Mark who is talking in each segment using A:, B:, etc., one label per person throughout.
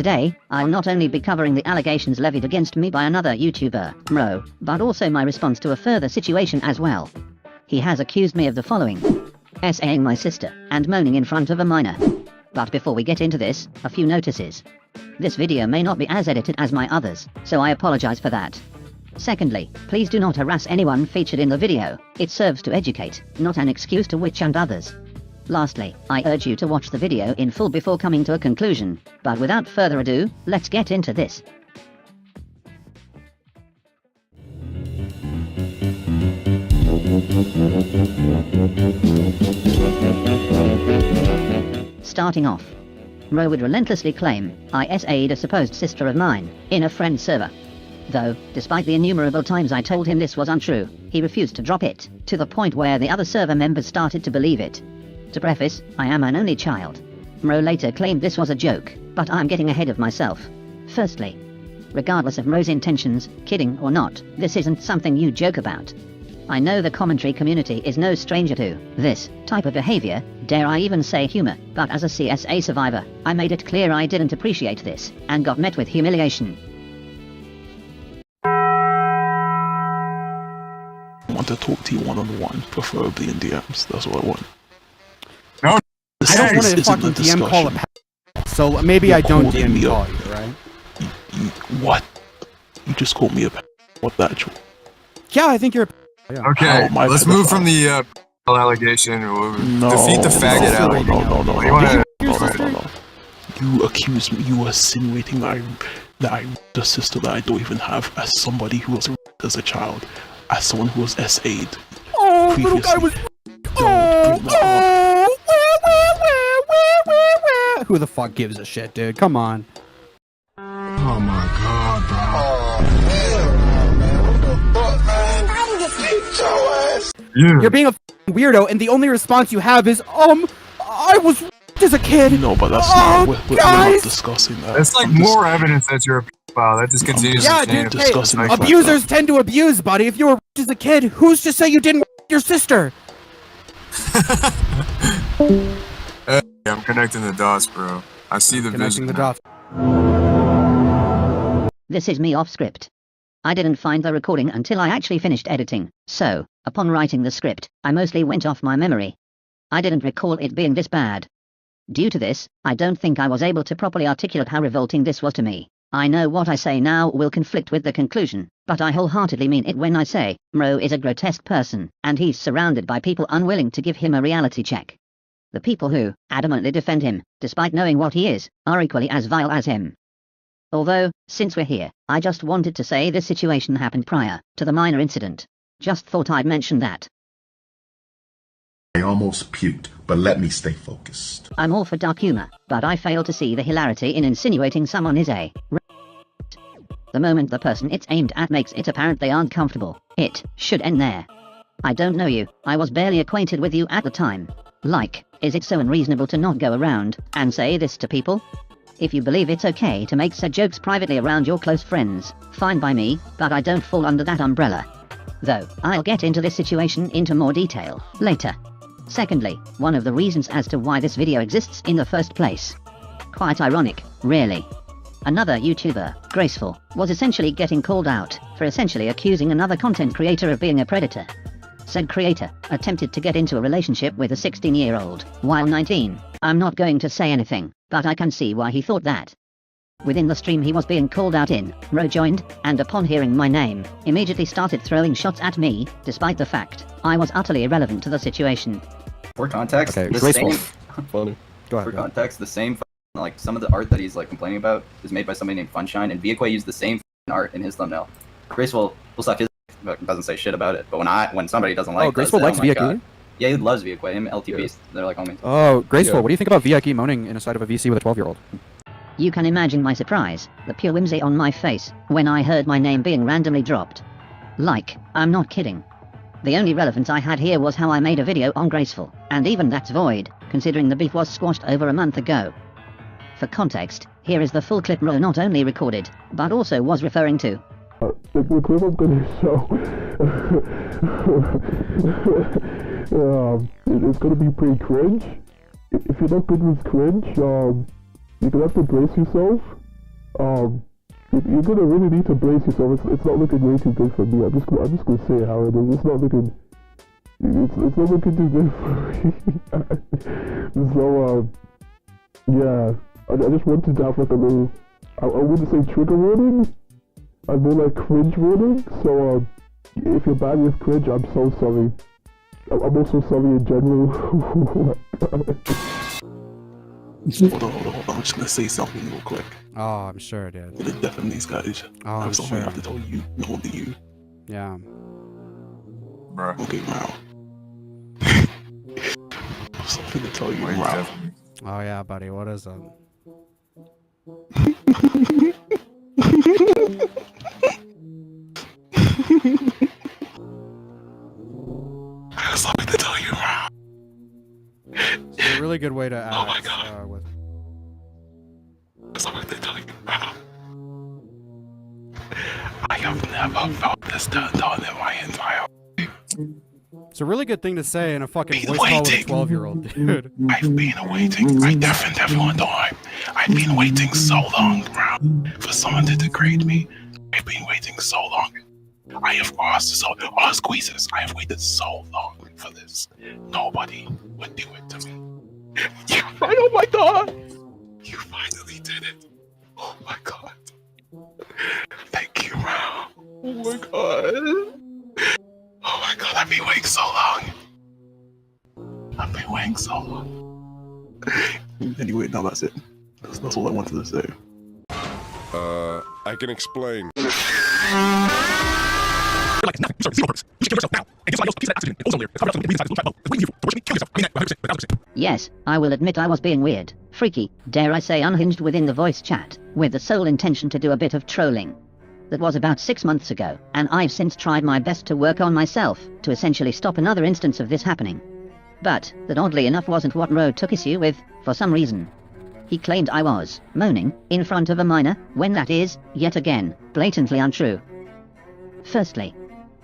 A: Today, I'll not only be covering the allegations levied against me by another YouTuber, Mrow, but also my response to a further situation as well. He has accused me of the following: SAing my sister, and moaning in front of a minor. But before we get into this, a few notices. This video may not be as edited as my others, so I apologize for that. Secondly, please do not harass anyone featured in the video. It serves to educate, not an excuse to witch hunt others. Lastly, I urge you to watch the video in full before coming to a conclusion. But without further ado, let's get into this. Starting off, Mrow would relentlessly claim I SA'd a supposed sister of mine in a friend server. Though, despite the innumerable times I told him this was untrue, he refused to drop it, to the point where the other server members started to believe it. To preface, I am an only child. Mrow later claimed this was a joke, but I'm getting ahead of myself. Firstly, regardless of Mrow's intentions, kidding or not, this isn't something you joke about. I know the commentary community is no stranger to this type of behavior, dare I even say humor, but as a CSA survivor, I made it clear I didn't appreciate this, and got met with humiliation.
B: I want to talk to you one-on-one, preferably in DMs, that's what I want.
C: No,
D: I don't want to fucking DM call a so maybe I don't DM call you, right?
B: What? You just called me a what the actual?
D: Yeah, I think you're a
C: okay, let's move from the allegation.
B: No,
C: defeat the faggot allegation.
B: No. You accuse me, you are insinuating that I the sister that I don't even have as somebody who was as a child, as someone who was SA'd.
D: Oh, little guy was... Who the fuck gives a shit, dude? Come on.
C: Oh my god, bro.
D: You're being a weirdo, and the only response you have is, I was as a kid.
B: No, but that's not, we're not discussing that.
C: It's like more evidence that you're a pedophile. That just continues
D: yeah,
C: to change.
D: dude, hey, abusers tend to abuse, buddy. If you were as a kid, who's to say you didn't your sister?
C: I'm connecting the dots, bro. I see the
D: Connecting
C: vision.
D: the dots.
A: This is me off script. I didn't find the recording until I actually finished editing, so, upon writing the script, I mostly went off my memory. I didn't recall it being this bad. Due to this, I don't think I was able to properly articulate how revolting this was to me. I know what I say now will conflict with the conclusion, but I wholeheartedly mean it when I say, Mrow is a grotesque person, and he's surrounded by people unwilling to give him a reality check. The people who adamantly defend him, despite knowing what he is, are equally as vile as him. Although, since we're here, I just wanted to say this situation happened prior to the minor incident. Just thought I'd mention that.
E: I almost puked, but let me stay focused.
A: I'm all for dark humor, but I fail to see the hilarity in insinuating someone is a the moment the person it's aimed at makes it apparent they aren't comfortable, it should end there. I don't know you, I was barely acquainted with you at the time. Like, is it so unreasonable to not go around and say this to people? If you believe it's okay to make said jokes privately around your close friends, fine by me, but I don't fall under that umbrella. Though, I'll get into this situation into more detail later. Secondly, one of the reasons as to why this video exists in the first place. Quite ironic, really. Another YouTuber, Graceful, was essentially getting called out for essentially accusing another content creator of being a predator. Said creator attempted to get into a relationship with a 16-year-old while 19. I'm not going to say anything, but I can see why he thought that. Within the stream he was being called out in, Mrow joined, and upon hearing my name, immediately started throwing shots at me, despite the fact I was utterly irrelevant to the situation.
F: For context,
D: Okay,
F: the
D: Graceful.
F: same.
D: Funny. Go ahead.
F: For context, the same like some of the art that he's like complaining about is made by somebody named Funshine, and Viaquay used the same art in his thumbnail. Graceful will suck his but doesn't say shit about it, but when somebody doesn't like,
D: Graceful likes Viaquay.
F: Yeah, he loves Viaquay. Him, LTBs, they're like homies.
D: Oh, Graceful, what do you think about Viaquay moaning inside of a VC with a 12-year-old?
A: You can imagine my surprise, the pure whimsy on my face, when I heard my name being randomly dropped. Like, I'm not kidding. The only relevance I had here was how I made a video on Graceful, and even that's void, considering the beef was squashed over a month ago. For context, here is the full clip Mrow not only recorded, but also was referring to.
G: The clip I'm gonna show, it's gonna be pretty cringe. If you're not good with cringe, you're gonna have to brace yourself. You're gonna really need to brace yourself. It's not looking way too good for me. I'm just gonna say how it is. It's not looking. It's not looking too good for me. So yeah, I just wanted to have like a little. I wouldn't say trigger warning. I'd more like cringe warning. So if you're bad with cringe, I'm so sorry. I'm also sorry in general.
B: Hold on. I'm just gonna say something real quick.
D: Oh, I'm sure, dude.
B: For the deaf in these guys.
D: Oh,
B: I
D: I'm
B: have something I
D: sure.
B: have to tell you. Not only you.
D: Yeah.
C: Bro.
B: Okay, Mrow. I have something to tell you,
C: Why are you
B: Mrow.
C: deaf?
D: Oh yeah, buddy. What is it?
B: I have something to tell you, Mrow.
D: It's a really good way to act.
B: Oh my God.
D: With...
B: I have something to tell you, Mrow. I have never felt this turned on in my entire life.
D: It's a really good thing to say in a fucking
B: Been
D: voice call with a
B: waiting.
D: 12-year-old, dude.
B: I've been waiting. I deafened everyone time. I've been waiting so long, Mrow, for someone to degrade me. I've been waiting so long. I have asked squeezes. I have waited so long for this. Nobody would do it to me. Oh my God! You finally did it. Oh my God. Thank you, Mrow. Oh my God. Oh my God, I've been waiting so long. I've been waiting so long. Anyway, now that's it. That's all I wanted to say.
H: I can explain.
A: Yes, I will admit I was being weird, freaky, dare I say unhinged within the voice chat, with the sole intention to do a bit of trolling. That was about 6 months ago, and I've since tried my best to work on myself, to essentially stop another instance of this happening. But, that oddly enough wasn't what Mrow took issue with, for some reason. He claimed I was moaning in front of a minor, when that is, yet again, blatantly untrue. Firstly,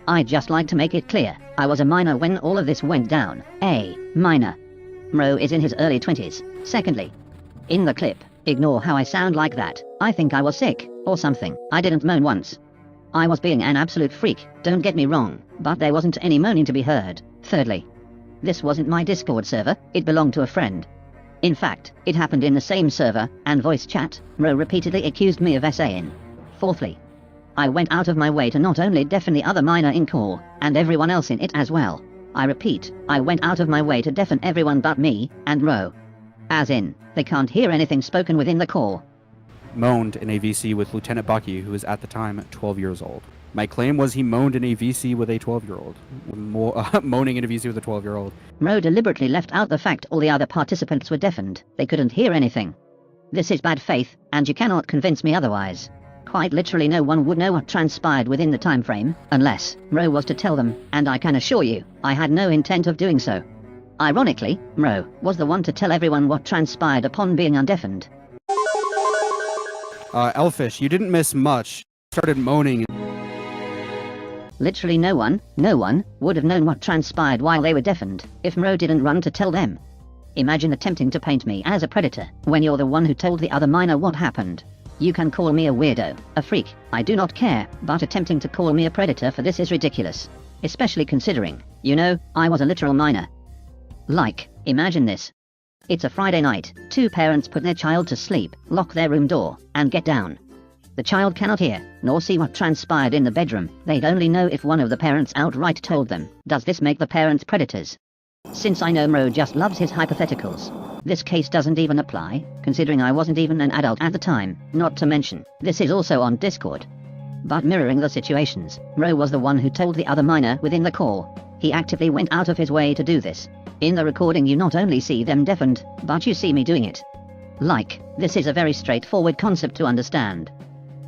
A: I'd just like to make it clear, I was a minor when all of this went down, a minor. Mrow is in his early 20s. Secondly, in the clip, ignore how I sound like that, I think I was sick, or something, I didn't moan once. I was being an absolute freak, don't get me wrong, but there wasn't any moaning to be heard. Thirdly, this wasn't my Discord server, it belonged to a friend. In fact, it happened in the same server, and voice chat, Mrow repeatedly accused me of saying. Fourthly, I went out of my way to not only deafen the other minor in call, and everyone else in it as well. I repeat, I went out of my way to deafen everyone but me, and Mrow. As in, they can't hear anything spoken within the call.
D: Moaned in a VC with Lieutenant Bucky, who was at the time 12 years old. My claim was he moaned in a VC with a 12-year-old. Moaning in a VC with a 12-year-old.
A: Mrow deliberately left out the fact all the other participants were deafened. They couldn't hear anything. This is bad faith, and you cannot convince me otherwise. Quite literally no one would know what transpired within the time frame, unless Mrow was to tell them, and I can assure you, I had no intent of doing so. Ironically, Mrow was the one to tell everyone what transpired upon being undeafened.
D: Elfish, you didn't miss much. Started moaning.
A: Literally no one would have known what transpired while they were deafened, if Mrow didn't run to tell them. Imagine attempting to paint me as a predator, when you're the one who told the other minor what happened. You can call me a weirdo, a freak, I do not care, but attempting to call me a predator for this is ridiculous. Especially considering, you know, I was a literal minor. Like, imagine this. It's a Friday night, two parents put their child to sleep, lock their room door, and get down. The child cannot hear, nor see what transpired in the bedroom, they'd only know if one of the parents outright told them. Does this make the parents predators? Since I know Mrow just loves his hypotheticals, this case doesn't even apply, considering I wasn't even an adult at the time, not to mention, this is also on Discord. But mirroring the situations, Mrow was the one who told the other minor within the call. He actively went out of his way to do this. In the recording you not only see them deafened, but you see me doing it. Like, this is a very straightforward concept to understand.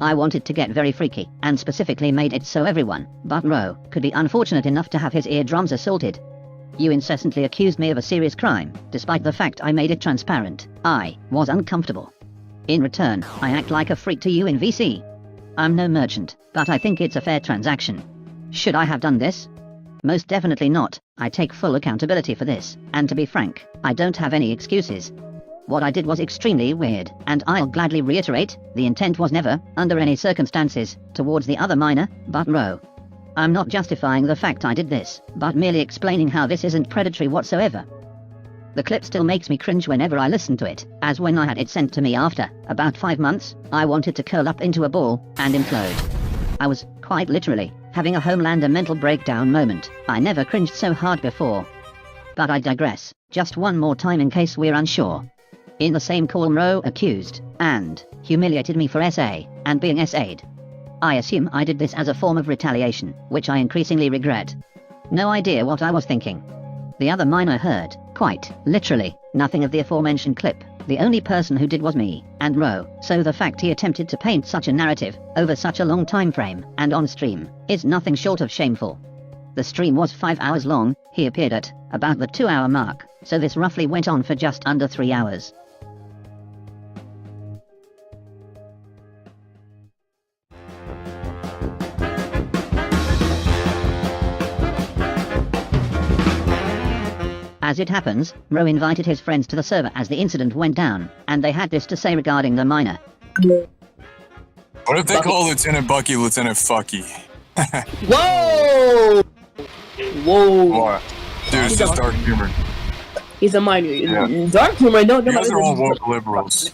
A: I wanted to get very freaky, and specifically made it so everyone, but Mrow, could be unfortunate enough to have his eardrums assaulted. You incessantly accused me of a serious crime, despite the fact I made it transparent. I was uncomfortable. In return, I act like a freak to you in VC. I'm no merchant, but I think it's a fair transaction. Should I have done this? Most definitely not. I take full accountability for this, and to be frank, I don't have any excuses. What I did was extremely weird, and I'll gladly reiterate, the intent was never, under any circumstances, towards the other minor, but Mrow. I'm not justifying the fact I did this, but merely explaining how this isn't predatory whatsoever. The clip still makes me cringe whenever I listen to it, as when I had it sent to me after about 5 months, I wanted to curl up into a ball and implode. I was, quite literally, having a Homelander mental breakdown moment. I never cringed so hard before. But I digress, just one more time in case we're unsure. In the same call, Mrow accused and humiliated me for SA and being SA'd. I assume I did this as a form of retaliation, which I increasingly regret. No idea what I was thinking. The other minor heard, quite literally, nothing of the aforementioned clip. The only person who did was me and Mrow, so the fact he attempted to paint such a narrative over such a long time frame and on stream is nothing short of shameful. The stream was 5 hours long, he appeared at about the 2-hour mark, so this roughly went on for just under 3 hours. As it happens, Mrow invited his friends to the server as the incident went down, and they had this to say regarding the minor.
C: What if they call Lieutenant Bucky Lieutenant Fucky?
I: Whoa! Whoa!
C: What? Dude, it's just dark humor.
I: He's a minor.
C: Yeah.
I: Dark humor, don't
C: You guys are all woke liberals.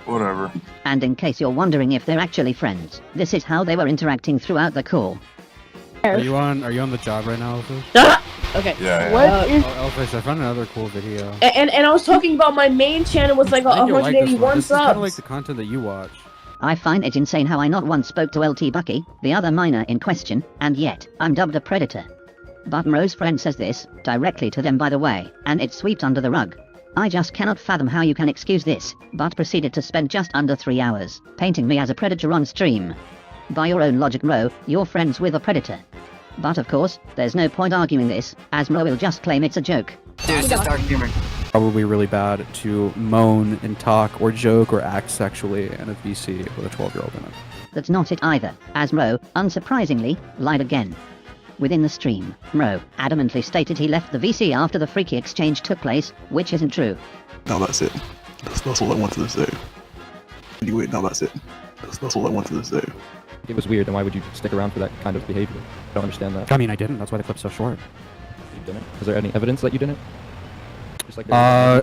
C: Whatever.
A: And in case you're wondering if they're actually friends, this is how they were interacting throughout the call.
D: Are you on the job right now, Elvis?
I: Okay.
C: Yeah.
D: Elvis, I found another cool video.
I: And I was talking about my main channel was like 181
D: This is kind of
I: subs.
D: like the content that you watch.
A: I find it insane how I not once spoke to LT Bucky, the other minor in question, and yet, I'm dubbed a predator. But Mrow's friend says this, directly to them by the way, and it's swept under the rug. I just cannot fathom how you can excuse this, but proceeded to spend just under 3 hours, painting me as a predator on stream. By your own logic, Mrow, you're friends with a predator. But of course, there's no point arguing this, as Mrow will just claim it's a joke.
F: Dude, it's just dark humor.
D: Probably really bad to moan and talk or joke or act sexually in a VC with a 12-year-old in it.
A: That's not it either, as Mrow, unsurprisingly, lied again. Within the stream, Mrow adamantly stated he left the VC after the freaky exchange took place, which isn't true.
B: No, that's it. That's all I wanted to say. Anyway, no, that's it. That's all I wanted to say.
J: It was weird, and why would you stick around for that kind of behavior? I don't understand that.
D: I mean, I didn't. That's why the clip's so short.
J: You didn't? Is there any evidence that you didn't? Just like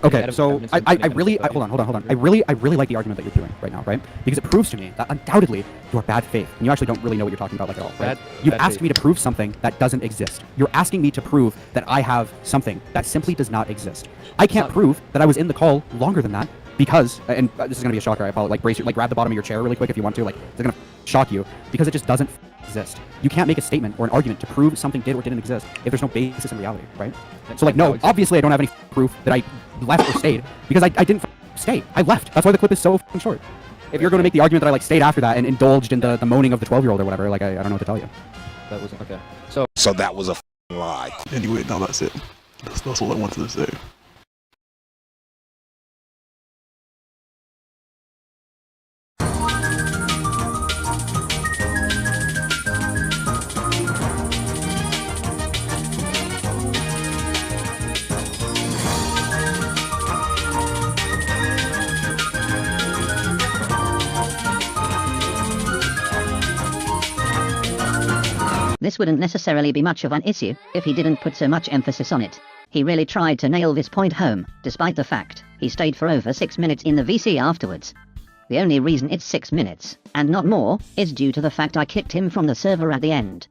D: okay, so I really hold on. I really like the argument that you're doing right now, right? Because it proves to me that undoubtedly you are bad faith, and you actually don't really know what you're talking about like at all, right? You've asked me to prove something that doesn't exist. You're asking me to prove that I have something that simply does not exist. I can't prove that I was in the call longer than that because, and this is gonna be a shocker. I apologize. Like brace your, like grab the bottom of your chair really quick if you want to. Like it's gonna shock you because it just doesn't exist. You can't make a statement or an argument to prove something did or didn't exist if there's no basis in reality, right? So like, no, obviously I don't have any proof that I left or stayed because I didn't stay. I left. That's why the clip is so short. If you're going to make the argument that I like stayed after that and indulged in the moaning of the 12-year-old or whatever, like I don't know what to tell you.
J: That wasn't okay.
H: So that was a lie.
B: Anyway, no, that's it. That's all I wanted to say.
A: This wouldn't necessarily be much of an issue if he didn't put so much emphasis on it. He really tried to nail this point home, despite the fact he stayed for over 6 minutes in the VC afterwards. The only reason it's 6 minutes, and not more, is due to the fact I kicked him from the server at the end.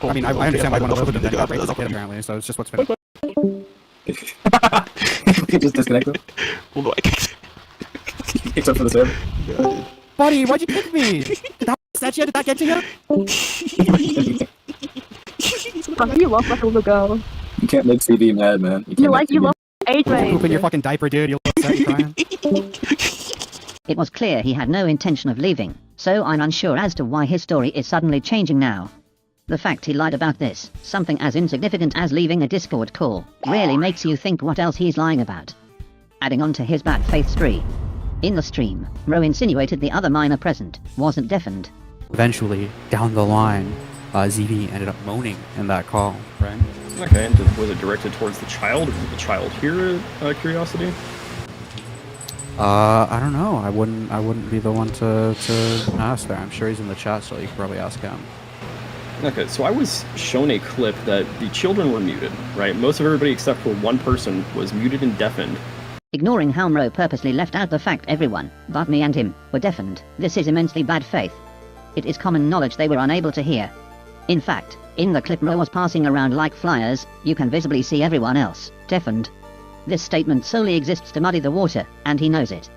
D: I mean, I understand why one else would have done that, apparently, so it's just what's been...
F: Just disconnected.
B: Well, no, I kicked
F: Kicked up for the server.
B: Yeah, I did.
D: Buddy, why'd you kick me? Did that get to you?
K: You lost like a little girl.
F: You can't make CB mad, man.
K: You lost AJ.
D: Poop in your fucking diaper, dude. You'll upset crying.
A: It was clear he had no intention of leaving, so I'm unsure as to why his story is suddenly changing now. The fact he lied about this, something as insignificant as leaving a Discord call, really makes you think what else he's lying about. Adding on to his bad faith spree. In the stream, Mrow insinuated the other minor present wasn't deafened.
D: Eventually, down the line, ZV ended up moaning in that call, right?
L: Okay, and was it directed towards the child? Did the child hear curiosity?
D: I don't know. I wouldn't be the one to ask there. I'm sure he's in the chat, so you could probably ask him.
J: Okay, so I was shown a clip that the children were muted, right? Most of everybody except for one person was muted and deafened.
A: Ignoring how Mrow purposely left out the fact everyone, but me and him, were deafened. This is immensely bad faith. It is common knowledge they were unable to hear. In fact, in the clip Mrow was passing around like flyers, you can visibly see everyone else, deafened. This statement solely exists to muddy the water, and he knows it.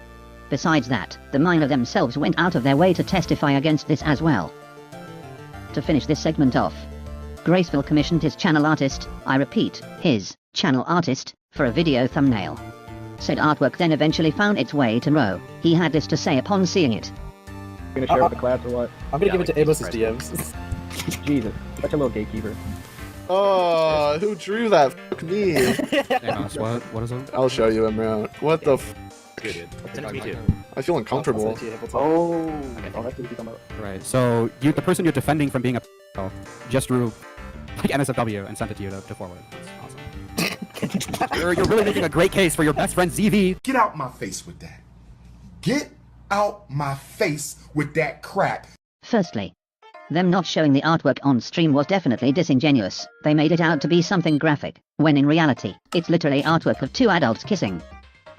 A: Besides that, the miner themselves went out of their way to testify against this as well. To finish this segment off, Graceful commissioned his channel artist, I repeat, his channel artist, for a video thumbnail. Said artwork then eventually found its way to Mrow. He had this to say upon seeing it.
J: You're gonna share it with the class or what?
L: I'm gonna give it to Abos's DMs.
J: Jesus, such a little gatekeeper.
L: Oh, who drew that? Fuck me.
D: Amos, what is it?
L: I'll show you, Mrow. What the f?
J: Me too.
L: I feel uncomfortable.
J: Oh, that's what you're talking about.
D: Right. So the person you're defending from being a just drew like NSFW and sent it to you to forward. That's awesome. You're really making a great case for your best friend ZV.
E: Get out my face with that. Get out my face with that crap.
A: Firstly, them not showing the artwork on stream was definitely disingenuous. They made it out to be something graphic, when in reality, it's literally artwork of two adults kissing.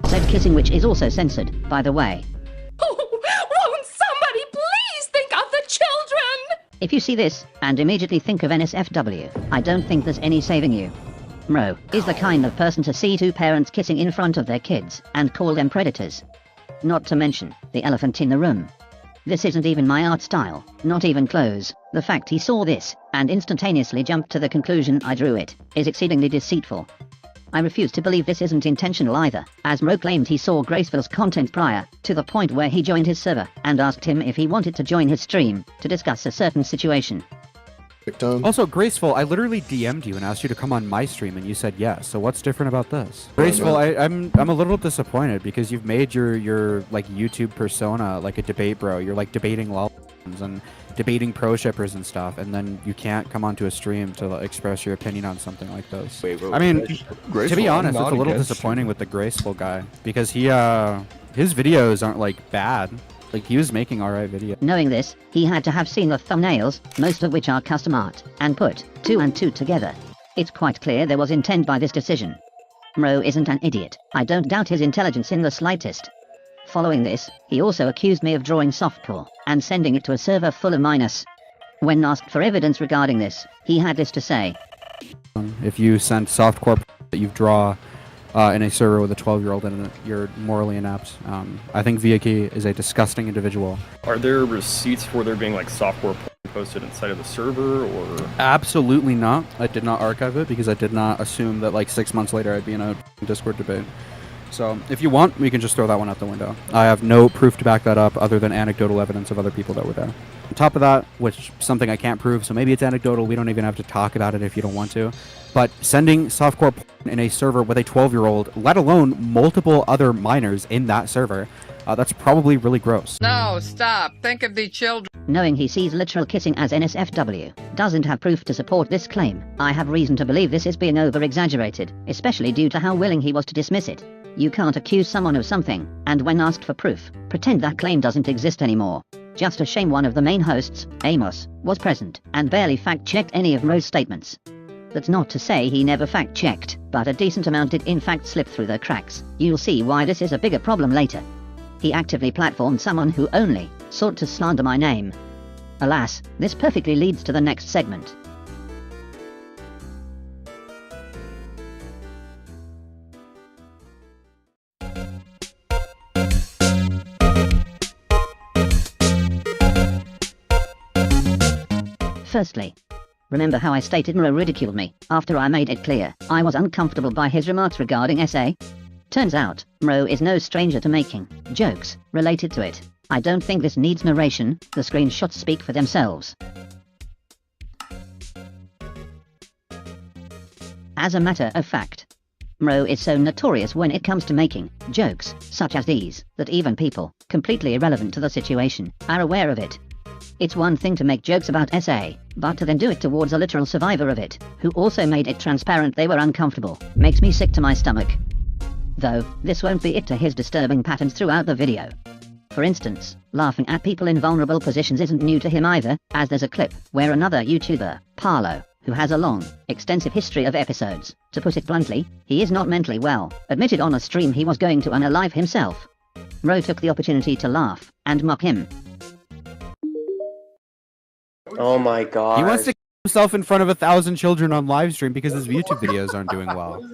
A: Said kissing which is also censored, by the way.
I: Won't somebody please think of the children?
A: If you see this, and immediately think of NSFW, I don't think there's any saving you. Mrow is the kind of person to see two parents kissing in front of their kids, and call them predators. Not to mention, the elephant in the room. This isn't even my art style, not even close. The fact he saw this, and instantaneously jumped to the conclusion I drew it, is exceedingly deceitful. I refuse to believe this isn't intentional either, as Mrow claimed he saw Graceful's content prior, to the point where he joined his server, and asked him if he wanted to join his stream, to discuss a certain situation.
D: Also, Graceful, I literally DM'd you and asked you to come on my stream, and you said yes. So what's different about this? Graceful, I'm a little disappointed because you've made your like YouTube persona like a debate bro. You're like debating lol and debating pro shippers and stuff, and then you can't come onto a stream to express your opinion on something like this. I mean, to be honest, it's a little disappointing with the Graceful guy because he his videos aren't like bad. Like, he was making alright videos.
A: Knowing this, he had to have seen the thumbnails, most of which are custom art, and put two and two together. It's quite clear there was intent by this decision. Mrow isn't an idiot. I don't doubt his intelligence in the slightest. Following this, he also accused me of drawing softcore, and sending it to a server full of minus. When asked for evidence regarding this, he had this to say.
D: If you send softcore that you draw in a server with a 12-year-old in it, you're morally inept. I think Viaki is a disgusting individual.
J: Are there receipts for there being like software posted inside of the server, or?
D: Absolutely not. I did not archive it because I did not assume that like 6 months later I'd be in a Discord debate. So if you want, we can just throw that one out the window. I have no proof to back that up other than anecdotal evidence of other people that were there. On top of that, which something I can't prove, so maybe it's anecdotal, we don't even have to talk about it if you don't want to, but sending softcore in a server with a 12-year-old, let alone multiple other minors in that server, that's probably really gross.
M: No, stop. Think of the children.
A: Knowing he sees literal kissing as NSFW, doesn't have proof to support this claim, I have reason to believe this is being over-exaggerated, especially due to how willing he was to dismiss it. You can't accuse someone of something, and when asked for proof, pretend that claim doesn't exist anymore. Just a shame one of the main hosts, Amos, was present, and barely fact-checked any of Mrow's statements. That's not to say he never fact-checked, but a decent amount did in fact slip through the cracks. You'll see why this is a bigger problem later. He actively platformed someone who only sought to slander my name. Alas, this perfectly leads to the next segment. Firstly, remember how I stated Mrow ridiculed me after I made it clear I was uncomfortable by his remarks regarding SA? Turns out, Mrow is no stranger to making jokes related to it. I don't think this needs narration, the screenshots speak for themselves. As a matter of fact, Mrow is so notorious when it comes to making jokes such as these, that even people completely irrelevant to the situation are aware of it. It's one thing to make jokes about SA, but to then do it towards a literal survivor of it, who also made it transparent they were uncomfortable, makes me sick to my stomach. Though, this won't be it to his disturbing patterns throughout the video. For instance, laughing at people in vulnerable positions isn't new to him either, as there's a clip where another YouTuber, Parlo, who has a long, extensive history of episodes, to put it bluntly, he is not mentally well, admitted on a stream he was going to unalive himself. Mrow took the opportunity to laugh and mock him.
N: Oh my god.
D: He wants to kill himself in front of 1,000 children on live stream because his YouTube videos aren't doing well.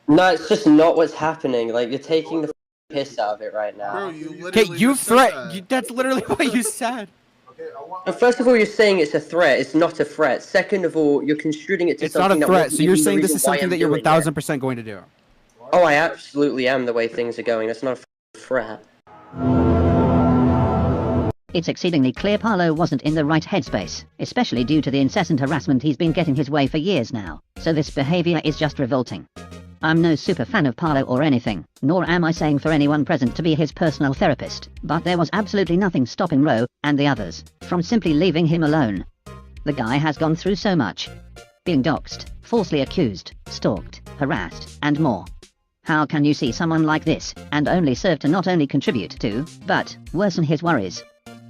N: No, it's just not what's happening. Like, you're taking the piss out of it right now.
L: Bro, you
D: Okay,
L: literally
D: you
L: just said
D: threat.
L: that.
D: That's literally what you said.
N: And first of all, you're saying it's a threat. It's not a threat. Second of all, you're construing it to
D: It's not
N: something
D: a
N: that
D: threat,
N: wasn't
D: so you're
N: even the
D: saying this
N: reason
D: is
N: why
D: something
N: I'm
D: that you're
N: doing it.
D: 1,000% going to do.
N: Oh, I absolutely am the way things are going. That's not a threat.
A: It's exceedingly clear Parlo wasn't in the right headspace, especially due to the incessant harassment he's been getting his way for years now, so this behavior is just revolting. I'm no super fan of Parlo or anything, nor am I saying for anyone present to be his personal therapist, but there was absolutely nothing stopping Mrow, and the others, from simply leaving him alone. The guy has gone through so much. Being doxxed, falsely accused, stalked, harassed, and more. How can you see someone like this, and only serve to not only contribute to, but worsen his worries?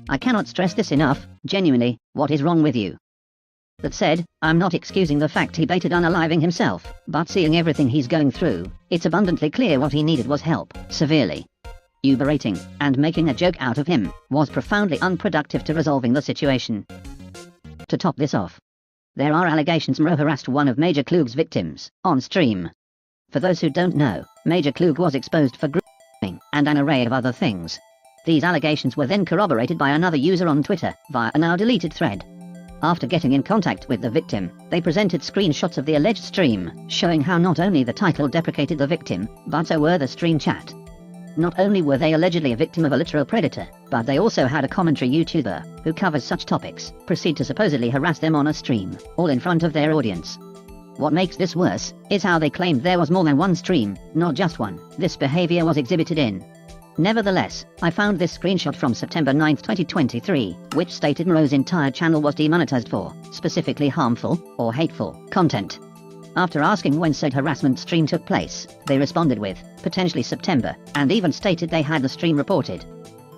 A: I cannot stress this enough, genuinely, what is wrong with you? That said, I'm not excusing the fact he baited unaliving himself, but seeing everything he's going through, it's abundantly clear what he needed was help, severely. You berating, and making a joke out of him, was profoundly unproductive to resolving the situation. To top this off, there are allegations Mrow harassed one of Major Klug's victims, on stream. For those who don't know, Major Klug was exposed for grooming, and an array of other things. These allegations were then corroborated by another user on Twitter, via a now deleted thread. After getting in contact with the victim, they presented screenshots of the alleged stream, showing how not only the title deprecated the victim, but so were the stream chat. Not only were they allegedly a victim of a literal predator, but they also had a commentary YouTuber, who covers such topics, proceed to supposedly harass them on a stream, all in front of their audience. What makes this worse, is how they claimed there was more than one stream, not just one, this behavior was exhibited in. Nevertheless, I found this screenshot from September 9, 2023, which stated Mrow's entire channel was demonetized for, specifically harmful, or hateful, content. After asking when said harassment stream took place, they responded with, potentially September, and even stated they had the stream reported.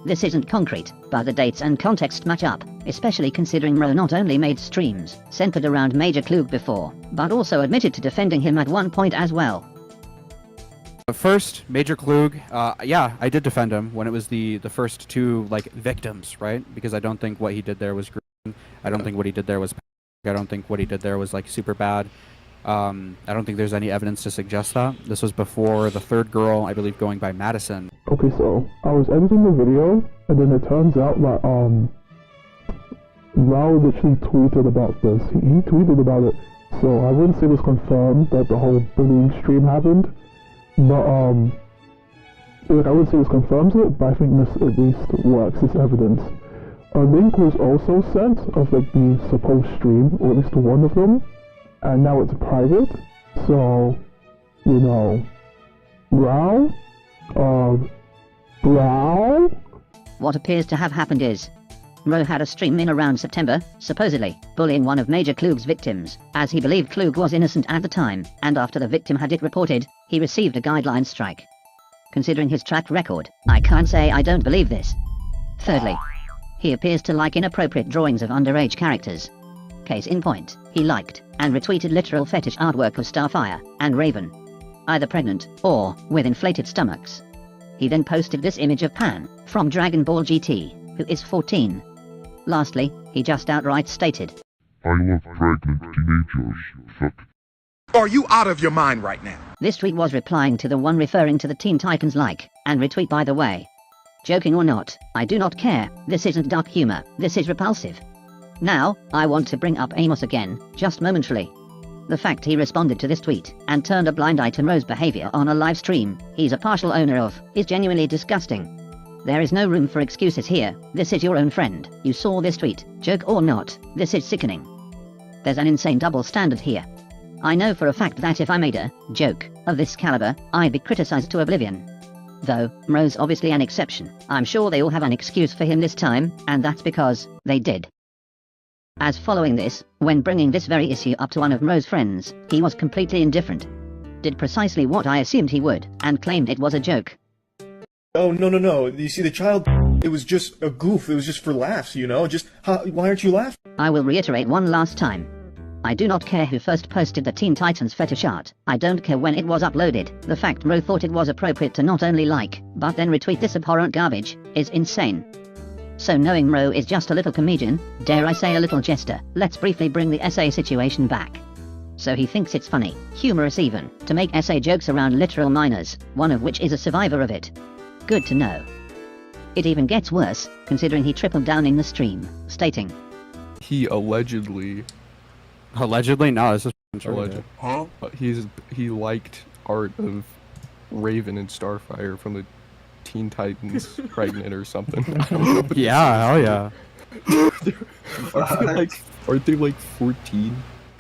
A: This isn't concrete, but the dates and context match up, especially considering Mrow not only made streams centered around Major Klug before, but also admitted to defending him at one point as well.
D: First, Major Klug, yeah, I did defend him when it was the first two, like, victims, right? Because I don't think what he did there was green. I don't think what he did there was... I don't think what he did there was, like, super bad. I don't think there's any evidence to suggest that. This was before the third girl, I believe, going by Madison.
G: Okay, so I was editing the video, and then it turns out that Mrow literally tweeted about this. He tweeted about it, so I wouldn't say it was confirmed that the whole bullying stream happened, but like, I wouldn't say it confirms it, but I think this at least works as evidence. A link was also sent of like the supposed stream, or at least one of them, and now it's private. So, you know, Mrow.
A: What appears to have happened is, Mrow had a stream in around September, supposedly, bullying one of Major Klug's victims, as he believed Klug was innocent at the time, and after the victim had it reported, he received a guideline strike. Considering his track record, I can't say I don't believe this. Thirdly, he appears to like inappropriate drawings of underage characters. Case in point, he liked and retweeted literal fetish artwork of Starfire and Raven, either pregnant or with inflated stomachs. He then posted this image of Pan from Dragon Ball GT, who is 14. Lastly, he just outright stated,
G: I love pregnant teenagers. Fuck.
E: Are you out of your mind right now?
A: This tweet was replying to the one referring to the Teen Titans like and retweet, by the way. Joking or not, I do not care. This isn't dark humor, this is repulsive. Now, I want to bring up Amos again, just momentarily. The fact he responded to this tweet and turned a blind eye to Mrow's behavior on a live stream he's a partial owner of is genuinely disgusting. There is no room for excuses here. This is your own friend. You saw this tweet, joke or not, this is sickening. There's an insane double standard here. I know for a fact that if I made a joke of this caliber, I'd be criticized to oblivion. Though, Mrow's obviously an exception. I'm sure they all have an excuse for him this time, and that's because they did. As following this, when bringing this very issue up to one of Mrow's friends, he was completely indifferent. did precisely what I assumed he would, and claimed it was a joke.
L: Oh, no. You see, the child, it was just a goof. It was just for laughs, you know? Why aren't you laughing?
A: I will reiterate one last time. I do not care who first posted the Teen Titans fetish art. I don't care when it was uploaded. The fact Mrow thought it was appropriate to not only like, but then retweet this abhorrent garbage, is insane. So knowing Mrow is just a little comedian, dare I say a little jester, let's briefly bring the SA situation back. So he thinks it's funny, humorous even, to make SA jokes around literal minors, one of which is a survivor of it. Good to know. It even gets worse, considering he tripled down in the stream, stating,
G: He allegedly...
D: Allegedly? No, this is
G: Alleged.
C: Huh?
G: He liked art of Raven and Starfire from the Teen Titans Pregnant or something.
D: Yeah, hell yeah.
G: Aren't they like 14?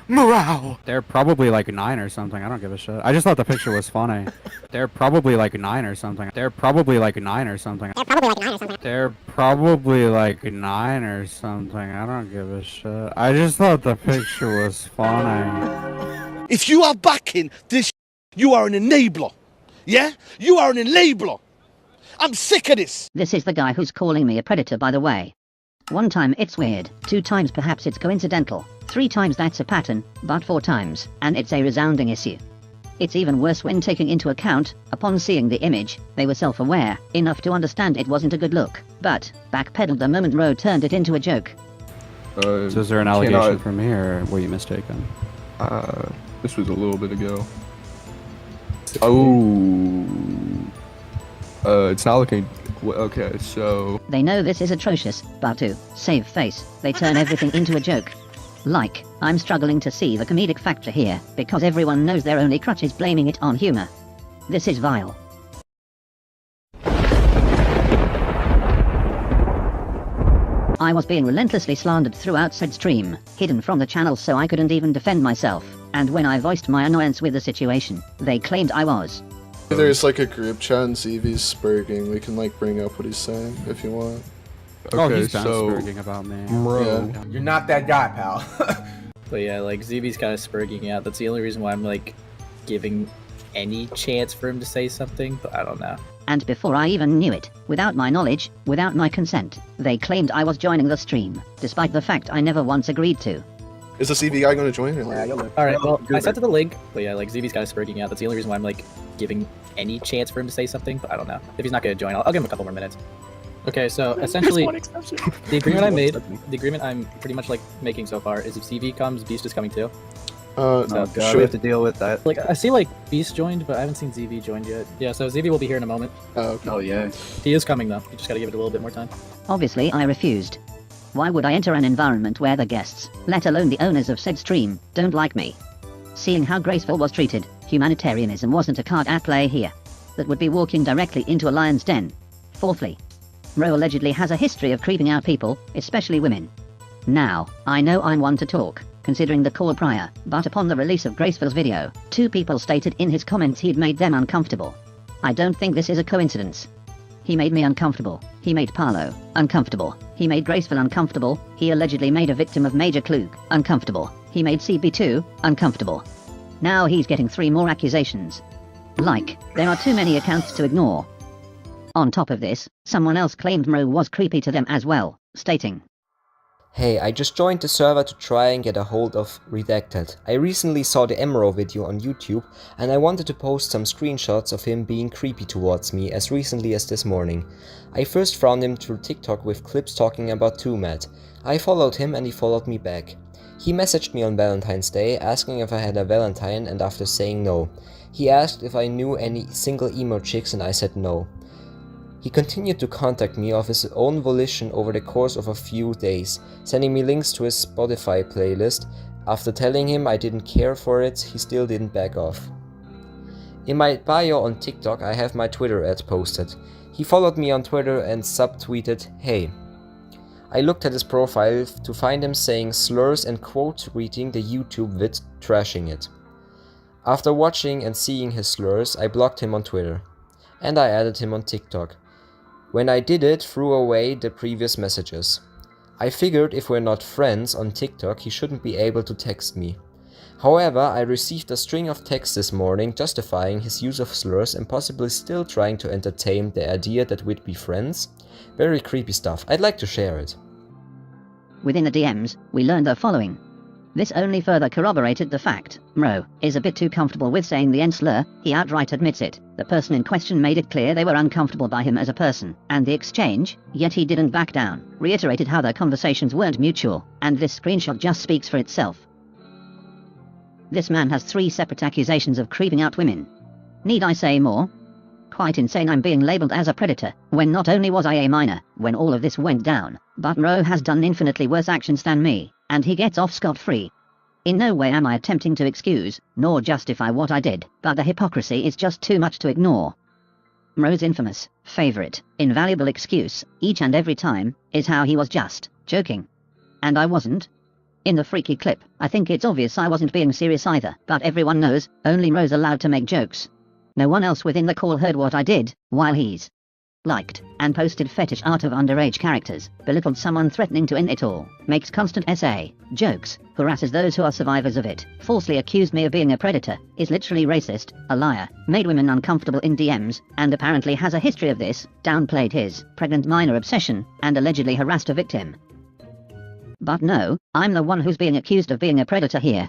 D: Mrow! They're probably like 9 or something, I don't give a shit. I just thought the picture was funny. They're probably like 9 or something. They're probably like 9 or something. They're probably like 9 or something, I don't give a shit. I just thought the picture was funny.
O: If you are backing this, you are an enabler. Yeah? You are an enabler. I'm sick of this.
A: This is the guy who's calling me a predator, by the way. 1 time it's weird, 2 times perhaps it's coincidental, 3 times that's a pattern, but 4 times, and it's a resounding issue. It's even worse when taking into account, upon seeing the image, they were self-aware, enough to understand it wasn't a good look, but backpedaled the moment Mrow turned it into a joke.
D: So is there an allegation from me, or were you mistaken?
G: This was a little bit ago. Oh... it's not looking... Okay, so...
A: They know this is atrocious, but to save face, they turn everything into a joke. Like, I'm struggling to see the comedic factor here, because everyone knows their only crutch is blaming it on humor. This is vile. I was being relentlessly slandered throughout said stream, hidden from the channel so I couldn't even defend myself, and when I voiced my annoyance with the situation, they claimed I was.
L: There's like a group chat and ZV's spurging. We can like bring up what he's saying if you want.
G: Okay,
D: he's
G: so...
D: spurging about me.
G: Mrow.
L: Yeah.
E: You're not that guy, pal.
P: But yeah, like ZV's kind of spurging out. That's the only reason why I'm like giving any chance for him to say something, but I don't know.
A: And before I even knew it, without my knowledge, without my consent, they claimed I was joining the stream, despite the fact I never once agreed to.
L: Is the CV guy going to join?
P: Alright, well, I sent to the link, but yeah, like ZV's kind of spurging out. That's the only reason why I'm like giving any chance for him to say something, but I don't know. If he's not going to join, I'll give him a couple more minutes. Okay, so essentially, the agreement I made, the agreement I'm pretty much like making so far is if CV comes, Beast is coming too.
F: Oh god, we have to deal with that.
P: Like, I see like Beast joined, but I haven't seen ZV joined yet. Yeah, so ZV will be here in a moment.
L: Oh, okay.
F: Oh yeah.
P: He is coming though, you just gotta give it a little bit more time.
A: Obviously I refused. Why would I enter an environment where the guests, let alone the owners of said stream, don't like me? Seeing how Graceful was treated, humanitarianism wasn't a card at play here. That would be walking directly into a lion's den. Fourthly, Mrow allegedly has a history of creeping out people, especially women. Now, I know I'm one to talk, considering the call prior, but upon the release of Graceful's video, 2 people stated in his comments he'd made them uncomfortable. I don't think this is a coincidence. He made me uncomfortable, he made Paolo uncomfortable, he made Graceful uncomfortable, he allegedly made a victim of Major Klug uncomfortable, he made CB2 uncomfortable. Now he's getting 3 more accusations. Like, there are too many accounts to ignore. On top of this, someone else claimed Mrow was creepy to them as well, stating,
Q: Hey, I just joined the server to try and get a hold of Redacted. I recently saw the Mrow video on YouTube and I wanted to post some screenshots of him being creepy towards me as recently as this morning. I first found him through TikTok with clips talking about 2Matt. I followed him and he followed me back. He messaged me on Valentine's Day asking if I had a Valentine and after saying no. He asked if I knew any single emo chicks and I said no. He continued to contact me of his own volition over the course of a few days, sending me links to his Spotify playlist. After telling him I didn't care for it, he still didn't back off. In my bio on TikTok I have my Twitter ad posted. He followed me on Twitter and subtweeted, "Hey." I looked at his profile to find him saying slurs and quote-tweeting the YouTube vid, trashing it. After watching and seeing his slurs, I blocked him on Twitter. And I added him on TikTok. When I did it, threw away the previous messages. I figured if we're not friends on TikTok, he shouldn't be able to text me. However, I received a string of texts this morning justifying his use of slurs and possibly still trying to entertain the idea that we'd be friends. Very creepy stuff. I'd like to share it.
A: Within the DMs, we learned the following. This only further corroborated the fact Mrow is a bit too comfortable with saying the N slur. He outright admits it. The person in question made it clear they were uncomfortable by him as a person, and the exchange, yet he didn't back down, reiterated how their conversations weren't mutual, and this screenshot just speaks for itself. This man has 3 separate accusations of creeping out women. Need I say more? Quite insane I'm being labelled as a predator, when not only was I a minor when all of this went down, but Mrow has done infinitely worse actions than me, and he gets off scot-free. In no way am I attempting to excuse, nor justify what I did, but the hypocrisy is just too much to ignore. Mrow's infamous, favourite, invaluable excuse, each and every time, is how he was just joking. And I wasn't. In the freaky clip, I think it's obvious I wasn't being serious either, but everyone knows, only Mrow's allowed to make jokes. No one else within the call heard what I did, while he's liked and posted fetish art of underage characters, belittled someone threatening to end it all, makes constant SA jokes, harasses those who are survivors of it, falsely accused me of being a predator, is literally racist, a liar, made women uncomfortable in DMs, and apparently has a history of this, downplayed his pregnant minor obsession, and allegedly harassed a victim. But no, I'm the one who's being accused of being a predator here.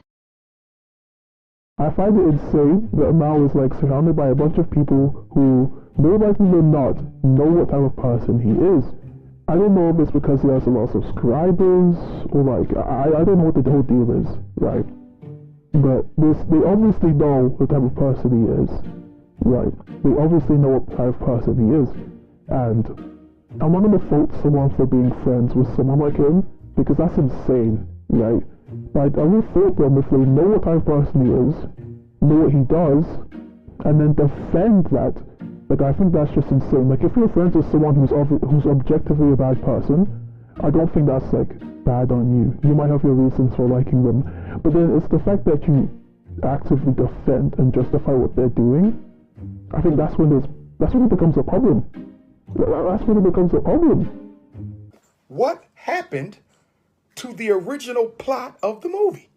G: I find it insane that Mrow is like surrounded by a bunch of people who, more likely than not, know what type of person he is. I don't know if it's because he has a lot of subscribers, or like, I don't know what the whole deal is, right? But they obviously know the type of person he is, right? They obviously know what type of person he is. And I'm not going to fault someone for being friends with someone like him, because that's insane, right? But I will fault them if they know what type of person he is, know what he does, and then defend that. Like, I think that's just insane. Like, if you're friends with someone who's objectively a bad person, I don't think that's, like, bad on you. You might have your reasons for liking them. But then it's the fact that you actively defend and justify what they're doing. I think that's when it becomes a problem. That's when it becomes a problem.
E: What happened to the original plot of the movie?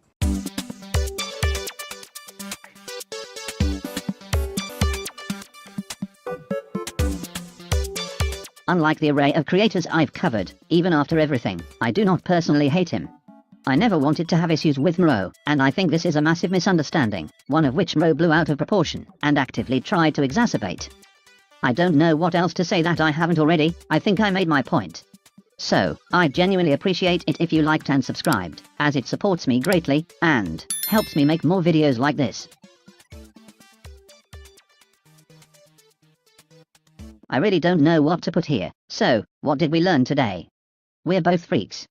A: Unlike the array of creators I've covered, even after everything, I do not personally hate him. I never wanted to have issues with Mrow, and I think this is a massive misunderstanding, one of which Mrow blew out of proportion, and actively tried to exacerbate. I don't know what else to say that I haven't already. I think I made my point. So, I genuinely appreciate it if you liked and subscribed, as it supports me greatly, and helps me make more videos like this. I really don't know what to put here. So, what did we learn today? We're both freaks.